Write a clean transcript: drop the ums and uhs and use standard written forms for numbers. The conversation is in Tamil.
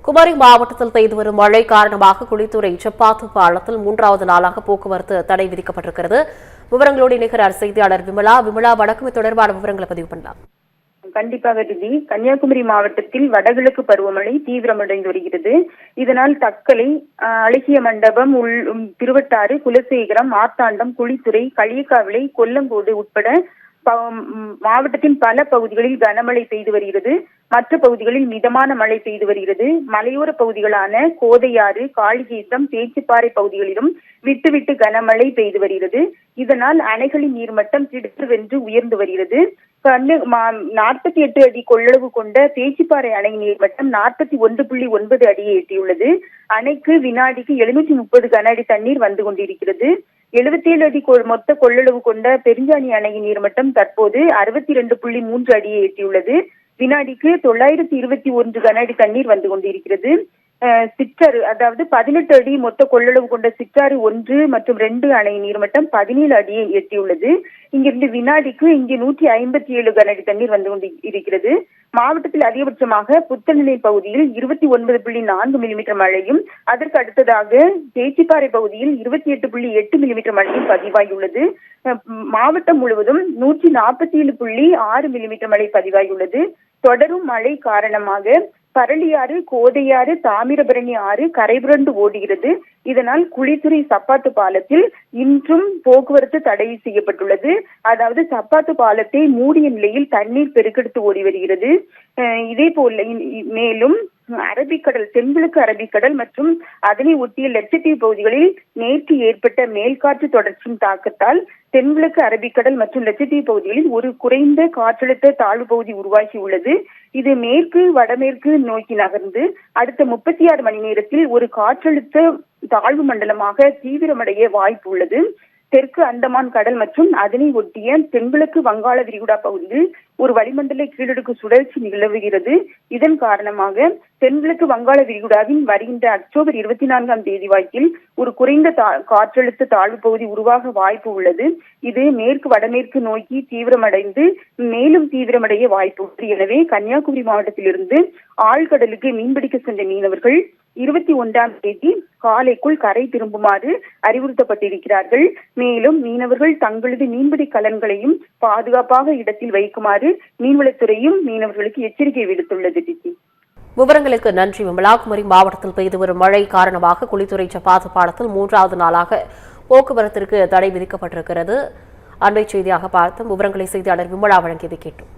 குமரி மாவட்டத்தில் பெய்து வரும் மழை காரணமாக குளித்துறை செப்பாத்து பாலத்தில் 3வது நாளாக போக்குவரத்து தடை விதிக்கப்பட்டிருக்கிறது. விவரங்களோடு இணைகிறார் செய்தியாளர் விமலா. வணக்கம். தொடர்பான விவரங்களை பதிவு பண்ணலாம். கண்டிப்பாக திதி. கன்னியாகுமரி மாவட்டத்தில் வடகிழக்கு பருவமழை தீவிரமடைந்து வருகிறது. இதனால் தக்கலை, அழகிய மண்டபம், திருவட்டாறு, குலசேகரம், மார்த்தாண்டம், குளித்துறை, களியக்காவிளை, கொல்லங்கோடு உட்பட மாவட்டத்தின் பல பகுதிகளில் கனமழை பெய்து வருகிறது. மற்ற பகுதிகளில் மிதமான மழை பெய்து வருகிறது. மலையோர பகுதிகளான கோதையாறு, காளிகேசம், பேச்சிப்பாறை பகுதிகளிலும் விட்டு கனமழை பெய்து வருகிறது. இதனால் அணைகளின் நீர்மட்டம் திடீரென்று உயர்ந்து வருகிறது. 48 அடி கொள்ளளவு கொண்ட பேச்சிப்பாறை அணை நீர்மட்டம் 41.9 அடியை எட்டியுள்ளது. அணைக்கு வினாடிக்கு 730 கன அடி தண்ணீர் வந்து கொண்டிருக்கிறது. 77 அடி மொத்த கொள்ளளவு கொண்ட பெருஞ்சாணி அணையின் நீர்மட்டம் தற்போது 62.3 அடியை எட்டியுள்ளது. வினாடிக்கு 921 கன அடி தண்ணீர் வந்து கொண்டிருக்கிறது. சிற்றாறு, அதாவது 18 அடி மொத்த கொள்ளளவு கொண்ட சிற்றாறு 1 மற்றும் 2 அணை நீர்மட்டம் 17 அடியை எட்டியுள்ளது. இங்கிருந்து வினாடிக்கு 157 கன அடி தண்ணீர் வந்து கொண்டிருக்கிறது. மாவட்டத்தில் அதிகபட்சமாக புத்தநிலை பகுதியில் 29.4 மில்லிமீட்டர் மழையும், அதற்கு அடுத்ததாக பேச்சிப்பாறை பகுதியில் 28.8 மில்லிமீட்டர் மழையும் பதிவாகியுள்ளது. மாவட்டம் முழுவதும் 147.6 மில்லிமீட்டர் மழை பதிவாகியுள்ளது. தொடரும் மழை காரணமாக பரளியாறு, கோதையாறு, தாமிரபரணி ஆறு கரைபுரண்டு ஓடுகிறது. இதனால் குளித்துறை சப்பாத்து பாலத்தில் இன்றும் போக்குவரத்து தடை செய்யப்பட்டுள்ளது. அதாவது சப்பாத்து பாலத்தை மூடிய நிலையில் தண்ணீர் பெருக்கெடுத்து ஓடி வருகிறது. இதே போல மேலும் அரபிக்கடல், தென்கிழக்கு அரபிக்கடல் மற்றும் அதனை ஒட்டிய லட்சத்தீவு பகுதிகளில் நேற்று ஏற்பட்ட மேல்காற்று தொடர்ச்சியின் தாக்கத்தால் தென்கிழக்கு அரபிக்கடல் மற்றும் லட்சத்தீவு பகுதிகளில் ஒரு குறைந்த காற்றழுத்த தாழ்வு பகுதி உருவாகியுள்ளது. இது மேற்கு வடமேற்கு நோக்கி நகர்ந்து அடுத்த 36 மணி நேரத்தில் ஒரு காற்றழுத்த தாழ்வு மண்டலமாக தீவிரமடைய வாய்ப்பு உள்ளது. தெற்கு அந்தமான் கடல் மற்றும் அதனை ஒட்டிய தென்கிழக்கு வங்காள விரிகுடா பகுதியில் ஒரு வளிமண்டல கீழடுக்கு சுழற்சி நிலவுகிறது. இதன் காரணமாக தென்கிழக்கு வங்காள விரிகுடாவின் வருகின்ற அக்டோபர் 24ஆம் தேதி வாக்கில் ஒரு குறைந்த காற்றழுத்த தாழ்வு பகுதி உருவாக வாய்ப்பு உள்ளது. இது மேற்கு வடமேற்கு நோக்கி தீவிரமடைந்து மேலும் தீவிரமடைய வாய்ப்பு உள்ளது. எனவே கன்னியாகுமரி மாவட்டத்திலிருந்து ஆழ்கடலுக்கு மீன்பிடிக்க சென்ற மீனவர்கள் 21ஆம் தேதி காலைக்குள் கரை திரும்புமாறு அறிவுறுத்தப்பட்டிருக்கிறார்கள். மேலும் மீனவர்கள் தங்களது மீன்பிடி கலன்களையும் பாதுகாப்பாக இடத்தில் வைக்குமாறு மீன்வளத்துறையும் மீனவர்களுக்கு எச்சரிக்கை விடுத்துள்ளது. விவரங்களுக்கு நன்றி விமலா. குமரி மாவட்டத்தில் பெய்து வரும் மழை காரணமாக குளித்துறை சப்பாத்து பாலத்தில் 3வது நாளாக போக்குவரத்திற்கு தடை விதிக்கப்பட்டிருக்கிறது. அண்மை செய்தியாக பார்த்தோம். விவரங்களை செய்தியாளர் விமலா வழங்கியதை கேட்டோம்.